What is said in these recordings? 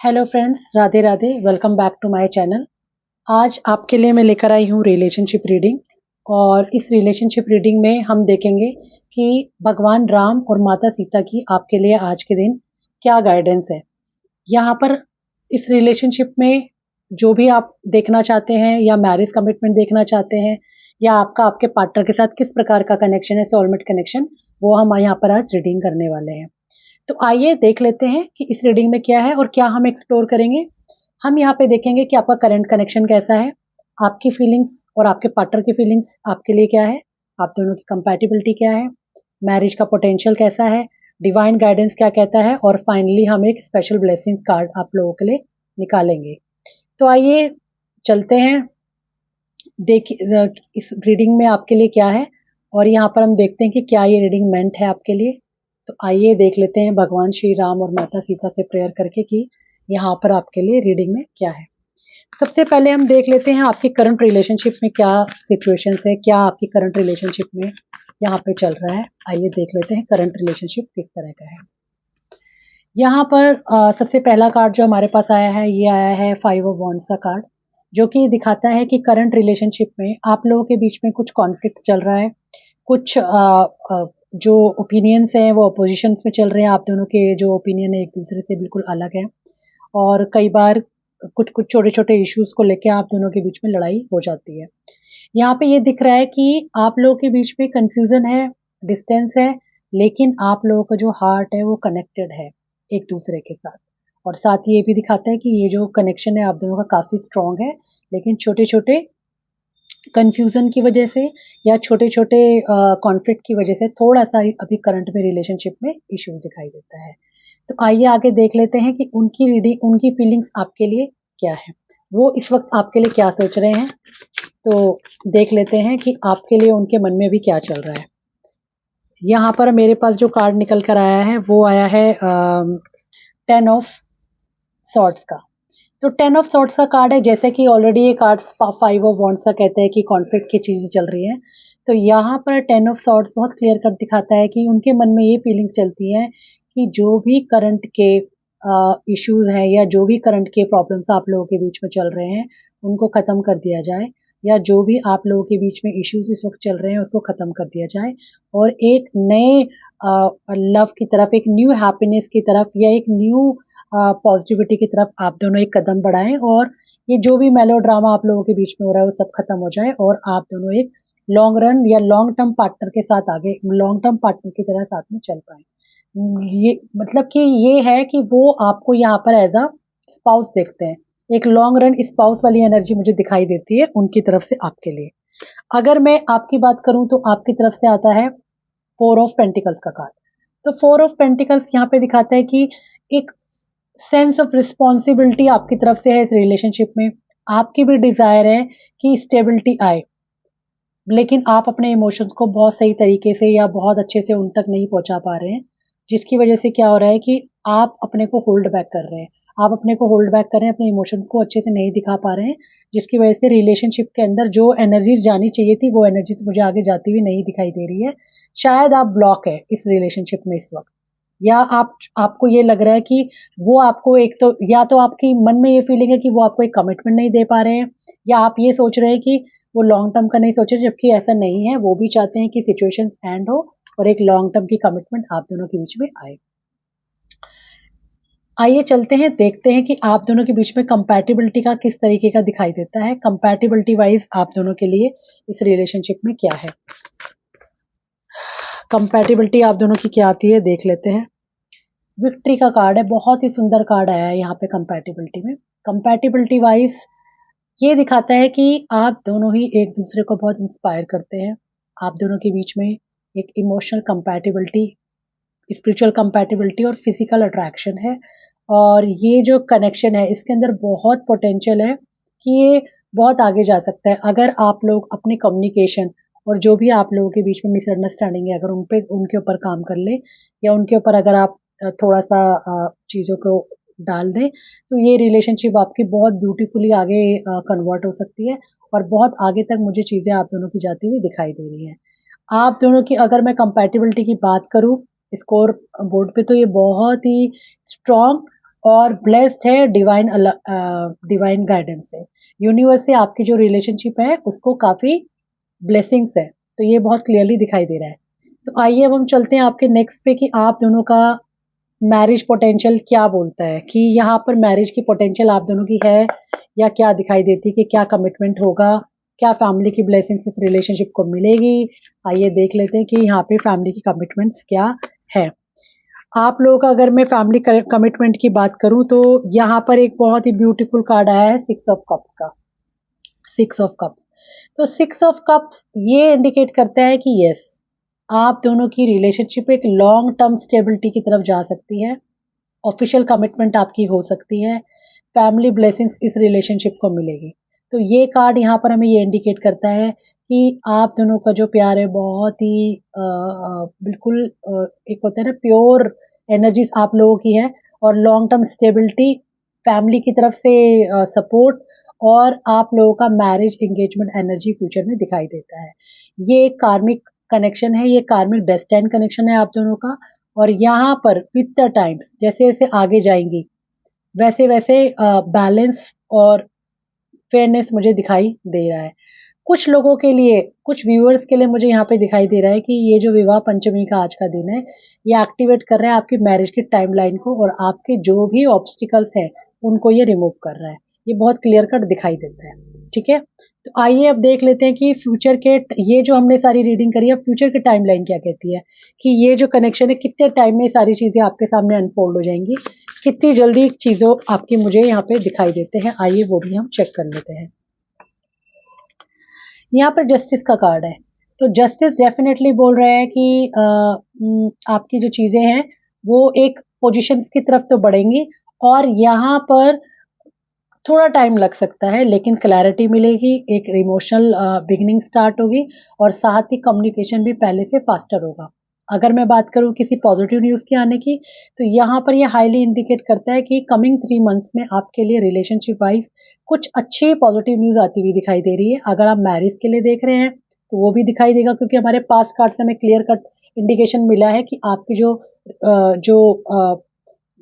Hello friends, Radhe Radhe. Welcome back to my channel. आज आपके लिए मैं लेकर आई हूँ रिलेशनशिप रीडिंग। और इस रिलेशनशिप रीडिंग में हम देखेंगे कि भगवान राम और माता सीता की आपके लिए आज के दिन क्या गाइडेंस है। यहाँ पर इस रिलेशनशिप में जो भी आप देखना चाहते हैं या मैरिज कमिटमेंट देखना चाहते हैं या आपका आपके पार्टनर के साथ किस प्रकार का कनेक्शन है, सोलमेट कनेक्शन, वो हम यहाँ पर आज रीडिंग करने वाले हैं। तो आइए देख लेते हैं कि इस रीडिंग में क्या है और क्या हम एक्सप्लोर करेंगे। हम यहाँ पे देखेंगे कि आपका करंट कनेक्शन कैसा है, आपकी फीलिंग्स और आपके पार्टनर की फीलिंग्स आपके लिए क्या है, आप दोनों की कंपैटिबिलिटी क्या है, मैरिज का पोटेंशियल कैसा है, डिवाइन गाइडेंस क्या कहता है, और फाइनली हम एक स्पेशल ब्लेसिंग कार्ड आप लोगों के लिए निकालेंगे। तो आइए चलते हैं, देखिए इस रीडिंग में आपके लिए क्या है और यहाँ पर हम देखते हैं कि क्या ये रीडिंग मेंट है आपके लिए। तो आइए देख लेते हैं भगवान श्री राम और माता सीता से प्रेयर करके कि यहाँ पर आपके लिए रीडिंग में क्या है। सबसे पहले हम देख लेते हैं आपकी करंट रिलेशनशिप में क्या सिचुएशंस है, क्या आपकी करंट रिलेशनशिप में यहाँ पे चल रहा है। आइए देख लेते हैं करंट रिलेशनशिप किस तरह का है। यहाँ पर सबसे पहला कार्ड जो हमारे पास आया है, ये आया है 5 ऑफ वॉन्ड्स का कार्ड, जो कि दिखाता है कि करंट रिलेशनशिप में आप लोगों के बीच में कुछ कॉन्फ्लिक्ट चल रहा है। कुछ जो ओपिनियंस हैं वो अपोजिशंस में चल रहे हैं। आप दोनों के जो ओपिनियन है एक दूसरे से बिल्कुल अलग है और कई बार कुछ कुछ छोटे छोटे इश्यूज को लेकर आप दोनों के बीच में लड़ाई हो जाती है। यहाँ पे ये दिख रहा है कि आप लोगों के बीच में कंफ्यूजन है, डिस्टेंस है, लेकिन आप लोगों का जो हार्ट है वो कनेक्टेड है एक दूसरे के साथ। और साथ ही ये भी दिखाता है कि ये जो कनेक्शन है आप दोनों का काफ़ी स्ट्रांग है, लेकिन छोटे छोटे कंफ्यूजन की वजह से या छोटे छोटे कॉन्फ्लिक्ट की वजह से थोड़ा सा अभी करंट में रिलेशनशिप में इश्यूज दिखाई देता है। तो आइए आगे देख लेते हैं कि उनकी रीडिंग, उनकी फीलिंग्स आपके लिए क्या है, वो इस वक्त आपके लिए क्या सोच रहे हैं। तो देख लेते हैं कि आपके लिए उनके मन में भी क्या चल रहा है। यहाँ पर मेरे पास जो कार्ड निकल कर आया है वो आया है 10 ऑफ सॉर्ड्स का। तो 10 ऑफ सॉर्ड्स का कार्ड है, जैसे कि ऑलरेडी ये कार्ड 5 ऑफ वॉन्ड्स का कहते हैं कि कॉन्फ्लिक्ट की चीज़ें चल रही हैं। तो यहाँ पर 10 ऑफ सॉर्ड्स बहुत क्लियर कर दिखाता है कि उनके मन में ये फीलिंग्स चलती हैं कि जो भी करंट के इश्यूज हैं या जो भी करंट के प्रॉब्लम्स आप लोगों के बीच में चल रहे हैं उनको ख़त्म कर दिया जाए, या जो भी आप लोगों के बीच में इश्यूज इस वक्त चल रहे हैं उसको ख़त्म कर दिया जाए और एक नए लव की तरफ, एक न्यू हैप्पीनेस की तरफ या एक न्यू पॉजिटिविटी की तरफ आप दोनों एक कदम बढ़ाएं और ये जो भी मेलो ड्रामा आप लोगों के बीच में हो रहा है वो सब खत्म हो जाए और आप दोनों एक लॉन्ग रन या लॉन्ग टर्म पार्टनर के साथ आगे, लॉन्ग टर्म पार्टनर की तरह साथ में चल पाए। ये मतलब कि ये है कि वो आपको यहाँ पर एज अ स्पाउस देखते हैं। एक लॉन्ग रन स्पाउस वाली एनर्जी मुझे दिखाई देती है उनकी तरफ से आपके लिए। अगर मैं आपकी बात करूं तो आपकी तरफ से आता है 4 ऑफ पेंटिकल्स का कार्ड। तो 4 ऑफ पेंटिकल्स यहाँ पे दिखाता है कि एक सेंस ऑफ रिस्पॉन्सिबिलिटी आपकी तरफ से है इस रिलेशनशिप में। आपकी भी डिजायर है कि स्टेबिलिटी आए, लेकिन आप अपने इमोशंस को बहुत सही तरीके से या बहुत अच्छे से उन तक नहीं पहुंचा पा रहे हैं, जिसकी वजह से क्या हो रहा है कि आप अपने को होल्ड बैक कर रहे हैं। आप अपने को होल्ड बैक कर रहे हैं, अपने इमोशंस को अच्छे से नहीं दिखा पा रहे हैं, जिसकी वजह से रिलेशनशिप के अंदर जो एनर्जीज जानी चाहिए थी वो एनर्जीज मुझे आगे जाती हुई नहीं दिखाई दे रही है। शायद आप ब्लॉक है इस रिलेशनशिप में इस वक्त, या आपको ये लग रहा है कि वो आपको, एक तो या तो आपकी मन में ये फीलिंग है कि वो आपको एक कमिटमेंट नहीं दे पा रहे हैं, या आप ये सोच रहे हैं कि वो लॉन्ग टर्म का नहीं सोच रहे, जबकि ऐसा नहीं है। वो भी चाहते हैं कि सिचुएशन एंड हो और एक लॉन्ग टर्म की कमिटमेंट आप दोनों के बीच में आए। आइए चलते हैं, देखते हैं कि आप दोनों के बीच में कंपैटिबिलिटी का किस तरीके का दिखाई देता है। कंपैटिबिलिटी वाइज आप दोनों के लिए इस रिलेशनशिप में क्या है। कंपैटिबिलिटी आप दोनों की क्या आती है देख लेते हैं। विक्ट्री का कार्ड है, बहुत ही सुंदर कार्ड आया है यहाँ पे कंपैटिबिलिटी में। कंपैटिबिलिटी वाइज ये दिखाता है कि आप दोनों ही एक दूसरे को बहुत इंस्पायर करते हैं। आप दोनों के बीच में एक इमोशनल कंपैटिबिलिटी, स्पिरिचुअल कंपैटिबिलिटी और फिजिकल अट्रैक्शन है। और ये जो कनेक्शन है इसके अंदर बहुत पोटेंशियल है कि ये बहुत आगे जा सकता है अगर आप लोग अपनी कम्युनिकेशन और जो भी आप लोगों के बीच में मिसअंडरस्टैंडिंग है अगर उनके ऊपर काम कर ले, या उनके ऊपर अगर आप थोड़ा सा चीज़ों को डाल दें, तो ये रिलेशनशिप आपकी बहुत ब्यूटीफुली आगे कन्वर्ट हो सकती है और बहुत आगे तक मुझे चीज़ें आप दोनों की जाती हुई दिखाई दे रही हैं। आप दोनों की अगर मैं कंपैटिबिलिटी की बात करूं स्कोर बोर्ड पे, तो ये बहुत ही स्ट्रॉन्ग और ब्लेस्ड है डिवाइन गाइडेंस से। यूनिवर्स से आपकी जो रिलेशनशिप है उसको काफ़ी ब्लेसिंग्स है, तो ये बहुत क्लियरली दिखाई दे रहा है। तो आइए अब हम चलते हैं आपके नेक्स्ट पे कि आप दोनों का मैरिज पोटेंशियल क्या बोलता है, कि यहाँ पर मैरिज की पोटेंशियल आप दोनों की है या क्या दिखाई देती है, कि क्या कमिटमेंट होगा, क्या फैमिली की ब्लेसिंग्स इस रिलेशनशिप को मिलेगी। आइए देख लेते हैं कि यहाँ पे फैमिली की कमिटमेंट्स क्या है। आप लोगों का अगर मैं फैमिली कमिटमेंट की बात करूं तो यहाँ पर एक बहुत ही ब्यूटीफुल कार्ड आया है, 6 ऑफ कप्स का। 6 ऑफ कप्स, तो 6 ऑफ कप्स ये इंडिकेट करता है कि यस, आप दोनों की रिलेशनशिप एक लॉन्ग टर्म स्टेबिलिटी की तरफ जा सकती है। ऑफिशियल कमिटमेंट आपकी हो सकती है, फैमिली ब्लेसिंग्स इस रिलेशनशिप को मिलेगी। तो ये कार्ड यहाँ पर हमें ये इंडिकेट करता है कि आप दोनों का जो प्यार है बहुत ही बिल्कुल एक होता है ना प्योर एनर्जीज आप लोगों की है, और लॉन्ग टर्म स्टेबिलिटी, फैमिली की तरफ से सपोर्ट, और आप लोगों का मैरिज एंगेजमेंट एनर्जी फ्यूचर में दिखाई देता है। ये एक कार्मिक कनेक्शन है, ये कार्मिक डेस्टाइन कनेक्शन है आप दोनों का। और यहाँ पर विद द टाइम्स जैसे जैसे आगे जाएंगी वैसे वैसे बैलेंस और फेयरनेस मुझे दिखाई दे रहा है। कुछ लोगों के लिए, कुछ व्यूअर्स के लिए मुझे यहाँ पे दिखाई दे रहा है कि ये जो विवाह पंचमी का आज का दिन है, ये एक्टिवेट कर रहा है आपकी मैरिज की टाइमलाइन को, और आपके जो भी ऑब्स्टिकल्स हैं उनको ये रिमूव कर रहा है। ये बहुत क्लियर कट दिखाई देता है। ठीक है, तो आइए अब देख लेते हैं कि फ्यूचर के, ये जो हमने सारी रीडिंग करी है, फ्यूचर की टाइमलाइन क्या कहती है, कि ये जो कनेक्शन है कितने टाइम में सारी चीजें आपके सामने अनफोल्ड हो जाएंगी, कितनी जल्दी चीजों आपकी मुझे यहाँ पे दिखाई देते हैं। आइए वो भी हम चेक कर लेते हैं। यहाँ पर जस्टिस का कार्ड है, तो जस्टिस डेफिनेटली बोल रहे हैं कि आपकी जो चीजें हैं वो एक पोजीशन की तरफ तो बढ़ेंगी, और यहाँ पर थोड़ा टाइम लग सकता है लेकिन क्लैरिटी मिलेगी, एक इमोशनल बिगिनिंग स्टार्ट होगी, और साथ ही कम्युनिकेशन भी पहले से फास्टर होगा। अगर मैं बात करूं किसी पॉजिटिव न्यूज़ के आने की, तो यहाँ पर ये हाईली इंडिकेट करता है कि कमिंग 3 मंथ्स में आपके लिए रिलेशनशिप वाइज कुछ अच्छी पॉजिटिव न्यूज़ आती हुई दिखाई दे रही है। अगर आप मैरिज के लिए देख रहे हैं तो वो भी दिखाई देगा, क्योंकि हमारे पास कार्ड से हमें क्लियर कट इंडिकेशन मिला है कि आपकी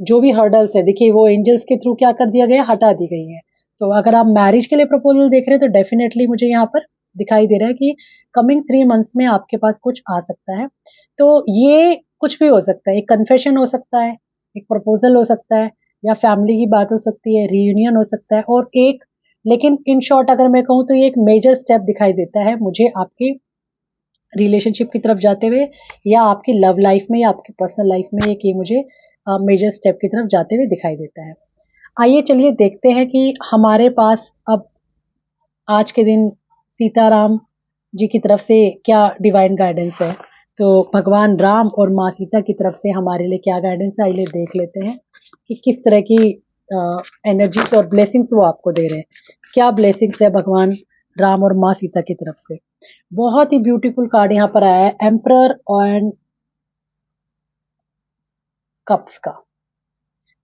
जो भी हर्डल्स है, देखिए वो एंजल्स के थ्रू क्या कर दिया गया, हटा दी गई है। तो अगर आप मैरिज के लिए प्रपोजल देख रहे हैं तो डेफिनेटली मुझे यहाँ पर दिखाई दे रहा है कि कमिंग 3 मंथ्स में आपके पास कुछ आ सकता है। तो ये कुछ भी हो सकता है, एक कन्फेशन हो सकता है, एक प्रपोजल हो सकता है, या फैमिली की बात हो सकती है, रियूनियन हो सकता है, और एक, लेकिन इन शॉर्ट अगर मैं कहूँ तो ये एक मेजर स्टेप दिखाई देता है मुझे आपकी रिलेशनशिप की तरफ जाते हुए, या आपकी लव लाइफ में, या आपकी पर्सनल लाइफ में, एक ये मुझे मेजर स्टेप की तरफ जाते हुए दिखाई देता है। आइए चलिए देखते हैं कि हमारे पास अब आज के दिन सीताराम जी की तरफ से क्या डिवाइन गाइडेंस है। तो भगवान राम और माँ सीता की तरफ से हमारे लिए क्या गाइडेंस है, आइए देख लेते हैं कि किस तरह की एनर्जीज और ब्लेसिंग्स वो आपको दे रहे हैं। क्या ब्लेसिंग्स है भगवान राम और माँ सीता की तरफ से। बहुत ही ब्यूटीफुल कार्ड यहाँ पर आया है, एम्परर एंड कप्स का।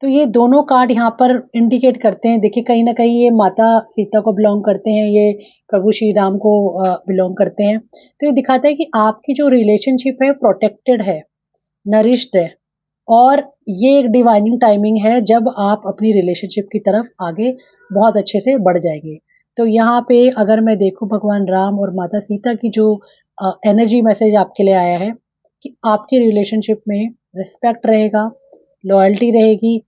तो ये दोनों कार्ड यहाँ पर इंडिकेट करते हैं, देखिए कहीं ना कहीं ये माता सीता को बिलोंग करते हैं, ये प्रभु श्री राम को बिलोंग करते हैं। तो ये दिखाता है कि आपकी जो रिलेशनशिप है प्रोटेक्टेड है, नरिश्ड है, और ये एक डिवाइनिंग टाइमिंग है जब आप अपनी रिलेशनशिप की तरफ आगे बहुत अच्छे से बढ़ जाएंगे। तो यहाँ पे अगर मैं देखूं भगवान राम और माता सीता की जो एनर्जी मैसेज आपके लिए आया है, कि आपकी रिलेशनशिप में रिस्पेक्ट रहेगा, लॉयल्टी रहेगी,